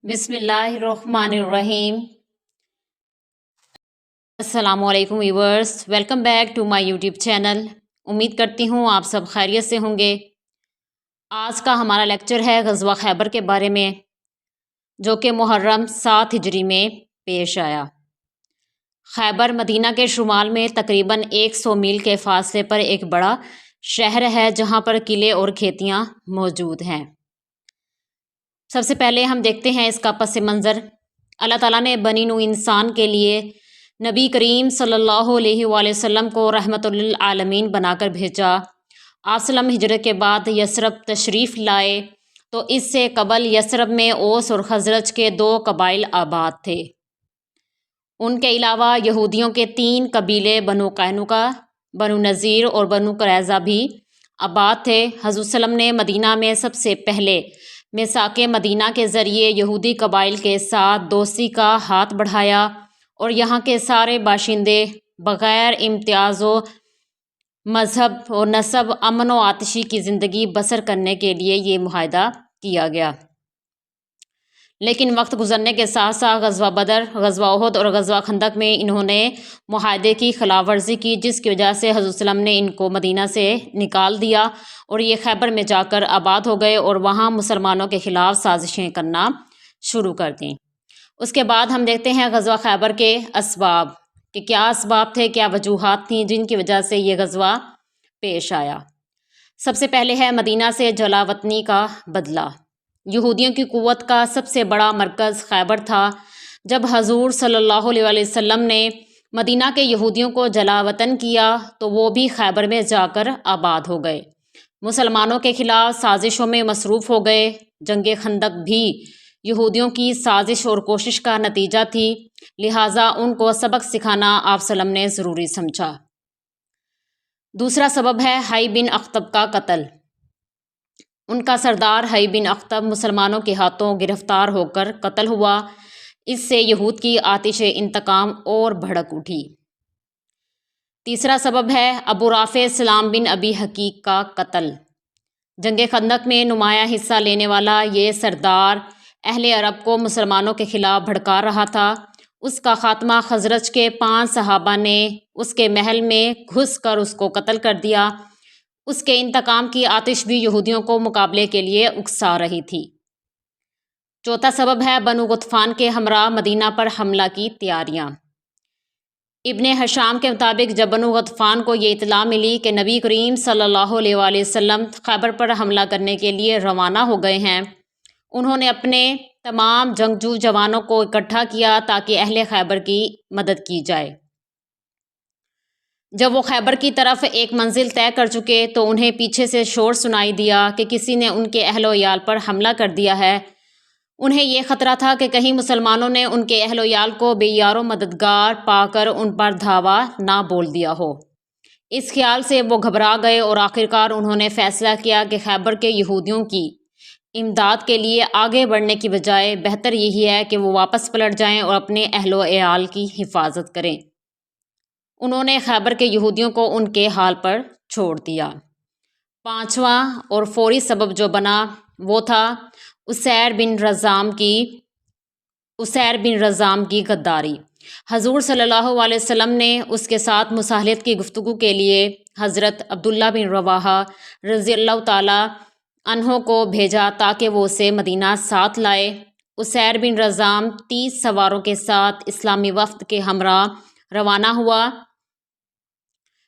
بسم اللہ الرحمن الرحیم۔ السلام علیکم viewers, welcome back to my YouTube channel. امید کرتی ہوں آپ سب خیریت سے ہوں گے۔ آج کا ہمارا لیکچر ہے غزوہ خیبر کے بارے میں، جو کہ محرم 7 ہجری میں پیش آیا۔ خیبر مدینہ کے شمال میں تقریباً 100 میل کے فاصلے پر ایک بڑا شہر ہے، جہاں پر قلعے اور کھیتیاں موجود ہیں۔ سب سے پہلے ہم دیکھتے ہیں اس کا پس منظر۔ اللہ تعالیٰ نے بنی نوع انسان کے لیے نبی کریم صلی اللہ علیہ وآلہ وسلم کو رحمت للعالمین بنا کر بھیجا۔ آپ وسلم ہجرت کے بعد یثرب تشریف لائے تو اس سے قبل یثرب میں اوس اور خزرج کے 2 قبائل آباد تھے۔ ان کے علاوہ یہودیوں کے 3 قبیلے بنو قینقاع، بنو نذیر اور بنو قریظہ بھی آباد تھے۔ حضور صلی اللہ علیہ وسلم نے مدینہ میں سب سے پہلے میثاق مدینہ کے ذریعے یہودی قبائل کے ساتھ دوستی کا ہاتھ بڑھایا، اور یہاں کے سارے باشندے بغیر امتیاز و مذہب و نسب امن و آتشی کی زندگی بسر کرنے کے لیے یہ معاہدہ کیا گیا۔ لیکن وقت گزرنے کے ساتھ ساتھ غزوہ بدر، غزوہ احد اور غزوہ خندق میں انہوں نے معاہدے کی خلاف ورزی کی، جس کی وجہ سے حضور صلی اللہ علیہ وسلم نے ان کو مدینہ سے نکال دیا اور یہ خیبر میں جا کر آباد ہو گئے اور وہاں مسلمانوں کے خلاف سازشیں کرنا شروع کر دیں۔ اس کے بعد ہم دیکھتے ہیں غزوہ خیبر کے اسباب، کہ کیا اسباب تھے، کیا وجوہات تھیں جن کی وجہ سے یہ غزوہ پیش آیا۔ سب سے پہلے ہے مدینہ سے جلا وطنی کا بدلہ۔ یہودیوں کی قوت کا سب سے بڑا مرکز خیبر تھا۔ جب حضور صلی اللہ علیہ وآلہ وسلم نے مدینہ کے یہودیوں کو جلا وطن کیا تو وہ بھی خیبر میں جا کر آباد ہو گئے، مسلمانوں کے خلاف سازشوں میں مصروف ہو گئے۔ جنگ خندق بھی یہودیوں کی سازش اور کوشش کا نتیجہ تھی، لہٰذا ان کو سبق سکھانا آپ صلی اللہ علیہ وسلم نے ضروری سمجھا۔ دوسرا سبب ہے حی بن اخطب کا قتل۔ ان کا سردار حی بن اخطب مسلمانوں کے ہاتھوں گرفتار ہو کر قتل ہوا۔ اس سے یہود کی آتش انتقام اور بھڑک اٹھی۔ تیسرا سبب ہے ابو رافع سلام بن ابی حقیق کا قتل۔ جنگ خندق میں نمایاں حصہ لینے والا یہ سردار اہل عرب کو مسلمانوں کے خلاف بھڑکا رہا تھا۔ اس کا خاتمہ خزرج کے 5 صحابہ نے اس کے محل میں گھس کر اس کو قتل کر دیا۔ اس کے انتقام کی آتش بھی یہودیوں کو مقابلے کے لیے اکسا رہی تھی۔ چوتھا سبب ہے بنو غطفان کے ہمراہ مدینہ پر حملہ کی تیاریاں۔ ابن ہشام کے مطابق جب بنو غطفان کو یہ اطلاع ملی کہ نبی کریم صلی اللہ علیہ وآلہ وسلم خیبر پر حملہ کرنے کے لیے روانہ ہو گئے ہیں، انہوں نے اپنے تمام جنگجو جوانوں کو اکٹھا کیا تاکہ اہل خیبر کی مدد کی جائے۔ جب وہ خیبر کی طرف ایک منزل طے کر چکے تو انہیں پیچھے سے شور سنائی دیا کہ کسی نے ان کے اہل و عیال پر حملہ کر دیا ہے۔ انہیں یہ خطرہ تھا کہ کہیں مسلمانوں نے ان کے اہل و عیال کو بے یار و مددگار پا کر ان پر دھاوا نہ بول دیا ہو۔ اس خیال سے وہ گھبرا گئے اور آخرکار انہوں نے فیصلہ کیا کہ خیبر کے یہودیوں کی امداد کے لیے آگے بڑھنے کی بجائے بہتر یہی ہے کہ وہ واپس پلٹ جائیں اور اپنے اہل و عیال کی حفاظت کریں۔ انہوں نے خیبر کے یہودیوں کو ان کے حال پر چھوڑ دیا۔ پانچواں اور فوری سبب جو بنا وہ تھا اسیر بن رزام کی غداری۔ حضور صلی اللہ علیہ وسلم نے اس کے ساتھ مصالحت کی گفتگو کے لیے حضرت عبداللہ بن رواحہ رضی اللہ تعالیٰ عنہ کو بھیجا تاکہ وہ اسے مدینہ ساتھ لائے۔ اسیر بن رزام 30 سواروں کے ساتھ اسلامی وفد کے ہمراہ روانہ ہوا۔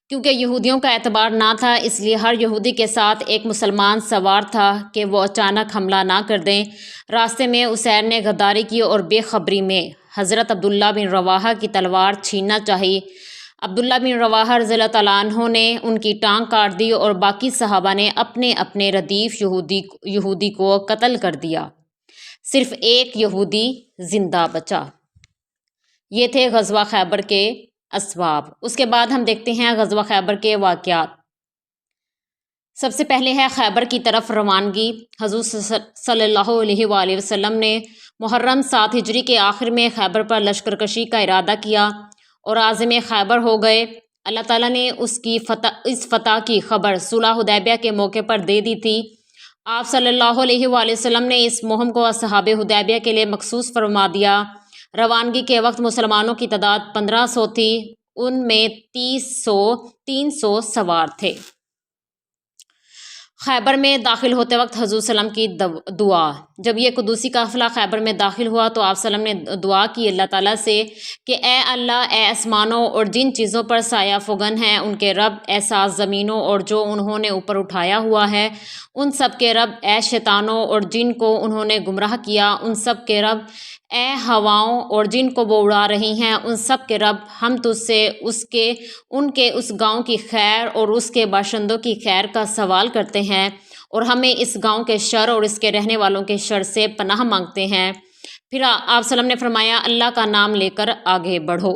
کیونکہ یہودیوں کا اعتبار نہ تھا، اس لیے ہر یہودی کے ساتھ ایک مسلمان سوار تھا کہ وہ اچانک حملہ نہ کر دیں۔ راستے میں اسیر نے غداری کی اور بے خبری میں حضرت عبداللہ بن رواحہ کی تلوار چھیننا چاہی۔ عبداللہ بن رواحہ رضی اللہ تعالیٰ عنہ نے ان کی ٹانگ کاٹ دی اور باقی صحابہ نے اپنے اپنے ردیف یہودی کو قتل کر دیا۔ صرف ایک یہودی زندہ بچا۔ یہ تھے غزوہ خیبر کے اسباب۔ اس کے بعد ہم دیکھتے ہیں غزوہ خیبر کے واقعات۔ سب سے پہلے ہے خیبر کی طرف روانگی۔ حضور صلی اللہ علیہ وآلہ وسلم نے محرم 7 ہجری کے آخر میں خیبر پر لشکر کشی کا ارادہ کیا اور عازم خیبر ہو گئے۔ اللہ تعالیٰ نے اس فتح کی خبر صلح حدیبیہ کے موقع پر دے دی تھی۔ آپ صلی اللہ علیہ وآلہ وسلم نے اس مہم کو اصحاب حدیبیہ کے لیے مخصوص فرما دیا۔ روانگی کے وقت مسلمانوں کی تعداد 1500 تھی، ان میں 300 سوار تھے۔ خیبر میں داخل ہوتے وقت حضور صلی اللہ علیہ وسلم کی دعا۔ جب یہ قدوسی قافلہ خیبر میں داخل ہوا تو آپ صلی اللہ علیہ وسلم نے دعا کی اللہ تعالیٰ سے کہ اے اللہ، اے آسمانوں اور جن چیزوں پر سایہ فگن ہیں ان کے رب، اے سات زمینوں اور جو انہوں نے اوپر اٹھایا ہوا ہے ان سب کے رب، اے شیطانوں اور جن کو انہوں نے گمراہ کیا ان سب کے رب، اے ہواؤں اور جن کو وہ اڑا رہی ہیں ان سب کے رب، ہم تجھ سے ان کے اس گاؤں کی خیر اور اس کے باشندوں کی خیر کا سوال کرتے ہیں، اور ہمیں اس گاؤں کے شر اور اس کے رہنے والوں کے شر سے پناہ مانگتے ہیں۔ پھر آپ صلی اللہ علیہ وسلم نے فرمایا اللہ کا نام لے کر آگے بڑھو۔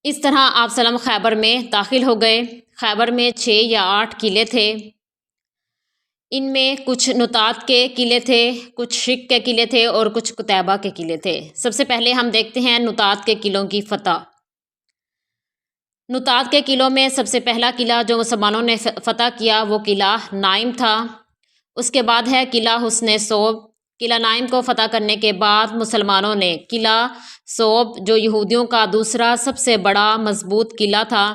اس طرح آپ صلی اللہ علیہ وسلم خیبر میں داخل ہو گئے۔ خیبر میں 6 یا 8 قلعے تھے، ان میں کچھ نطات کے قلعے تھے، کچھ شک کے قلعے تھے اور کچھ قتیبہ کے قلعے تھے۔ سب سے پہلے ہم دیکھتے ہیں نطات کے قلعوں کی فتح۔ نطات کے قلعوں میں سب سے پہلا قلعہ جو مسلمانوں نے فتح کیا وہ قلعہ نائم تھا۔ اس کے بعد ہے قلعہ حصن صوب۔ قلعہ نائم کو فتح کرنے کے بعد مسلمانوں نے قلعہ صوب، جو یہودیوں کا دوسرا سب سے بڑا مضبوط قلعہ تھا،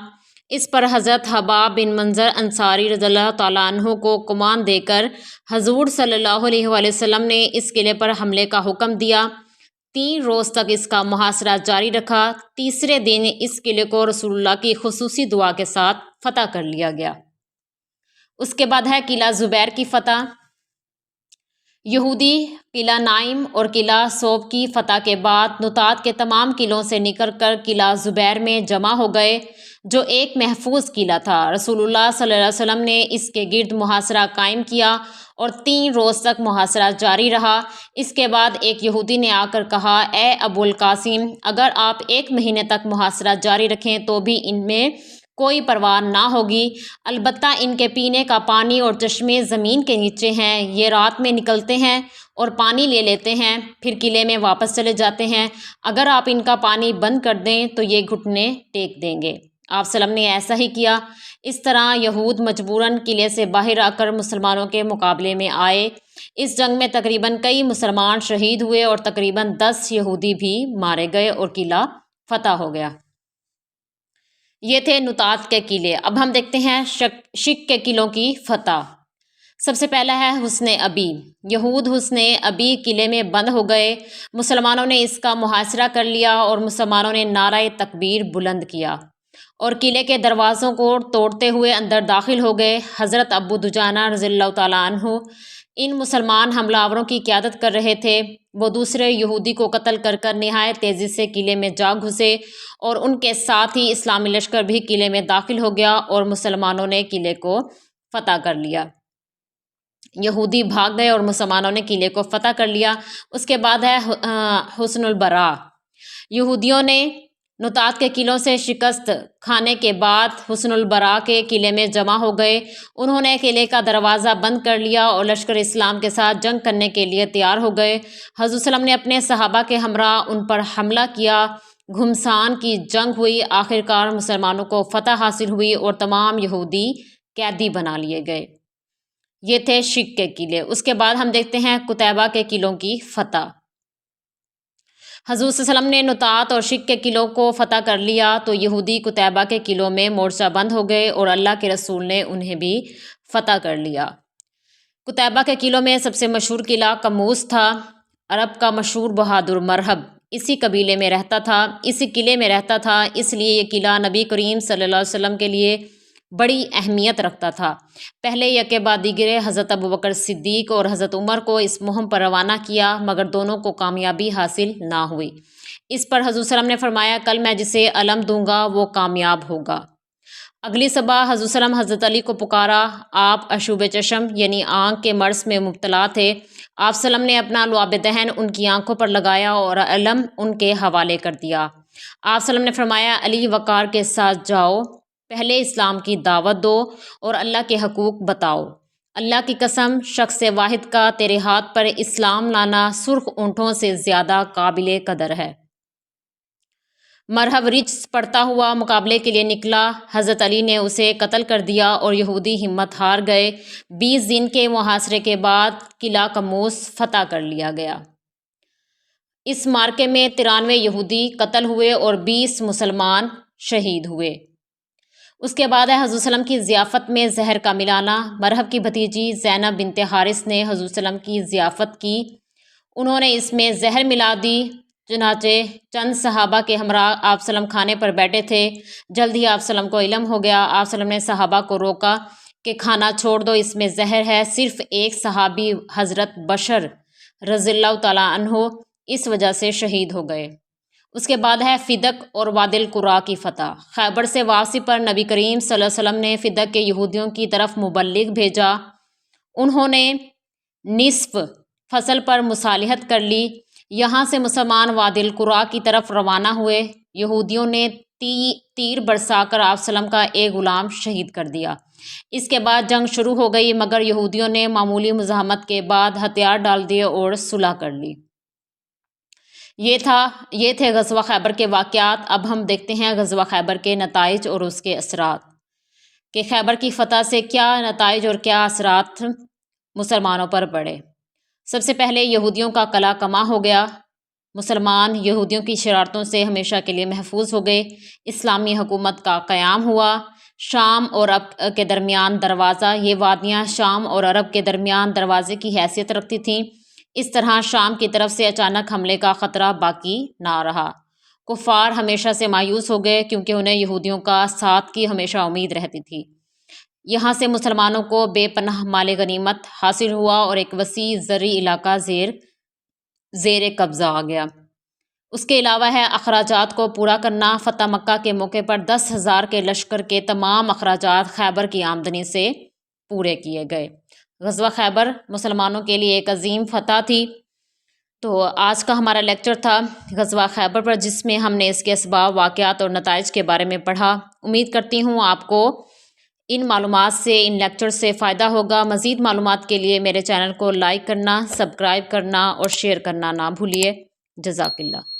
اس پر حضرت حباب بن منظر انصاری رضی اللہ تعالیٰ عنہ کو کمان دے کر حضور صلی اللہ علیہ وآلہ وسلم نے اس قلعے پر حملے کا حکم دیا۔ 3 روز تک اس کا محاصرہ جاری رکھا۔ تیسرے دن اس قلعے کو رسول اللہ کی خصوصی دعا کے ساتھ فتح کر لیا گیا۔ اس کے بعد ہے قلعہ زبیر کی فتح۔ یہودی قلعہ نائم اور قلعہ صوب کی فتح کے بعد نطات کے تمام قلعوں سے نکل کر قلعہ زبیر میں جمع ہو گئے، جو ایک محفوظ قلعہ تھا۔ رسول اللہ صلی اللہ علیہ وسلم نے اس کے گرد محاصرہ قائم کیا اور 3 روز تک محاصرہ جاری رہا۔ اس کے بعد ایک یہودی نے آ کر کہا اے ابو القاسم، اگر آپ 1 مہینے تک محاصرہ جاری رکھیں تو بھی ان میں کوئی پرواہ نہ ہوگی، البتہ ان کے پینے کا پانی اور چشمے زمین کے نیچے ہیں، یہ رات میں نکلتے ہیں اور پانی لے لیتے ہیں پھر قلعے میں واپس چلے جاتے ہیں، اگر آپ ان کا پانی بند کر دیں تو یہ گھٹنے ٹیک دیں گے۔ آپ صلی اللہ علیہ وسلم نے ایسا ہی کیا۔ اس طرح یہود مجبوراً قلعے سے باہر آ کر مسلمانوں کے مقابلے میں آئے۔ اس جنگ میں تقریباً کئی مسلمان شہید ہوئے اور تقریباً 10 یہودی بھی مارے گئے اور قلعہ فتح ہو گیا۔ یہ تھے نطات کے قلعے۔ اب ہم دیکھتے ہیں شک کے قلعوں کی فتح۔ سب سے پہلا ہے حصن ابی۔ یہود حصن ابی قلعے میں بند ہو گئے، مسلمانوں نے اس کا محاصرہ کر لیا اور مسلمانوں نے نعرہ تکبیر بلند کیا اور قلعے کے دروازوں کو توڑتے ہوئے اندر داخل ہو گئے۔ حضرت ابو دجانہ رضی اللہ تعالیٰ عنہ ان مسلمان حملہ آوروں کی قیادت کر رہے تھے۔ وہ دوسرے یہودی کو قتل کر کر نہایت تیزی سے قلعے میں جا گھسے اور ان کے ساتھ ہی اسلامی لشکر بھی قلعے میں داخل ہو گیا اور مسلمانوں نے قلعے کو فتح کر لیا۔ یہودی بھاگ گئے اور مسلمانوں نے قلعے کو فتح کر لیا۔ اس کے بعد ہے حصن البراء۔ یہودیوں نے نطات کے قلعوں سے شکست کھانے کے بعد حصن البراء کے قلعے میں جمع ہو گئے۔ انہوں نے قلعے کا دروازہ بند کر لیا اور لشکر اسلام کے ساتھ جنگ کرنے کے لیے تیار ہو گئے۔ حضور صلی اللہ علیہ وسلم نے اپنے صحابہ کے ہمراہ ان پر حملہ کیا، گھمسان کی جنگ ہوئی، آخرکار مسلمانوں کو فتح حاصل ہوئی اور تمام یہودی قیدی بنا لیے گئے۔ یہ تھے شک کے قلعے۔ اس کے بعد ہم دیکھتے ہیں قتیبہ کے قلعوں کی فتح۔ حضور صلی اللہ علیہ وسلم نے نطات اور شک کے قلعوں کو فتح کر لیا تو یہودی قتیبہ کے قلعوں میں مورچہ بند ہو گئے اور اللہ کے رسول نے انہیں بھی فتح کر لیا۔ قتیبہ کے قلعوں میں سب سے مشہور قلعہ کموس تھا۔ عرب کا مشہور بہادر مرہب اسی قبیلے میں رہتا تھا، اسی قلعے میں رہتا تھا، اس لیے یہ قلعہ نبی کریم صلی اللہ علیہ وسلم کے لیے بڑی اہمیت رکھتا تھا۔ پہلے یکے بعد دیگرے حضرت ابوبکر صدیق اور حضرت عمر کو اس مہم پر روانہ کیا، مگر دونوں کو کامیابی حاصل نہ ہوئی۔ اس پر حضور صلی اللہ علیہ وسلم نے فرمایا کل میں جسے علم دوں گا وہ کامیاب ہوگا۔ اگلی صبح حضور صلی اللہ علیہ وسلم حضرت علی کو پکارا۔ آپ عشوب چشم یعنی آنکھ کے مرض میں مبتلا تھے۔ آپ صلی اللہ علیہ وسلم نے اپنا لعاب دہن ان کی آنکھوں پر لگایا اور علم ان کے حوالے کر دیا۔ آپ صلی اللہ علیہ وسلم نے فرمایا علی وقار کے ساتھ جاؤ، پہلے اسلام کی دعوت دو اور اللہ کے حقوق بتاؤ۔ اللہ کی قسم شخص واحد کا تیرے ہاتھ پر اسلام لانا سرخ اونٹوں سے زیادہ قابل قدر ہے۔ مرہب رجس پڑھتا ہوا مقابلے کے لیے نکلا۔ حضرت علی نے اسے قتل کر دیا اور یہودی ہمت ہار گئے۔ 20 دن کے محاصرے کے بعد قلعہ قموس فتح کر لیا گیا۔ اس معرکے میں 93 یہودی قتل ہوئے اور 20 مسلمان شہید ہوئے۔ اس کے بعد حضور صلی اللہ علیہ وسلم کی ضیافت میں زہر کا ملانا۔ مرہب کی بھتیجی زینب بنت حارث نے حضور صلی اللہ علیہ وسلم کی ضیافت کی، انہوں نے اس میں زہر ملا دی۔ چنانچہ چند صحابہ کے ہمراہ آپ صلی اللہ علیہ وسلم کھانے پر بیٹھے تھے۔ جلد ہی آپ صلی اللہ علیہ وسلم کو علم ہو گیا۔ آپ صلی اللہ علیہ وسلم نے صحابہ کو روکا کہ کھانا چھوڑ دو، اس میں زہر ہے۔ صرف ایک صحابی حضرت بشر رضی اللہ تعالیٰ عنہ اس وجہ سے شہید ہو گئے۔ اس کے بعد ہے فدق اور وادی القریٰ کی فتح۔ خیبر سے واپسی پر نبی کریم صلی اللہ علیہ وسلم نے فدق کے یہودیوں کی طرف مبلغ بھیجا، انہوں نے نصف فصل پر مصالحت کر لی۔ یہاں سے مسلمان وادی القریٰ کی طرف روانہ ہوئے۔ یہودیوں نے تیر برسا کر آپ صلی اللہ علیہ وسلم کا ایک غلام شہید کر دیا۔ اس کے بعد جنگ شروع ہو گئی، مگر یہودیوں نے معمولی مزاحمت کے بعد ہتھیار ڈال دیے اور صلح کر لی۔ یہ تھے غزوہ خیبر کے واقعات۔ اب ہم دیکھتے ہیں غزوہ خیبر کے نتائج اور اس کے اثرات، کہ خیبر کی فتح سے کیا نتائج اور کیا اثرات مسلمانوں پر پڑے۔ سب سے پہلے یہودیوں کا قلعہ کما ہو گیا۔ مسلمان یہودیوں کی شرارتوں سے ہمیشہ کے لیے محفوظ ہو گئے۔ اسلامی حکومت کا قیام ہوا۔ شام اور عرب کے درمیان دروازہ، یہ وادیاں شام اور عرب کے درمیان دروازے کی حیثیت رکھتی تھیں۔ اس طرح شام کی طرف سے اچانک حملے کا خطرہ باقی نہ رہا۔ کفار ہمیشہ سے مایوس ہو گئے، کیونکہ انہیں یہودیوں کا ساتھ کی ہمیشہ امید رہتی تھی۔ یہاں سے مسلمانوں کو بے پناہ مال غنیمت حاصل ہوا اور ایک وسیع زرعی علاقہ زیر قبضہ آ گیا۔ اس کے علاوہ ہے اخراجات کو پورا کرنا۔ فتح مکہ کے موقع پر 10,000 کے لشکر کے تمام اخراجات خیبر کی آمدنی سے پورے کیے گئے۔ غزوہ خیبر مسلمانوں کے لیے ایک عظیم فتح تھی۔ تو آج کا ہمارا لیکچر تھا غزوہ خیبر پر، جس میں ہم نے اس کے اسباب، واقعات اور نتائج کے بارے میں پڑھا۔ امید کرتی ہوں آپ کو ان معلومات سے، ان لیکچر سے فائدہ ہوگا۔ مزید معلومات کے لیے میرے چینل کو لائک کرنا، سبسکرائب کرنا اور شیئر کرنا نہ بھولیے۔ جزاک اللہ۔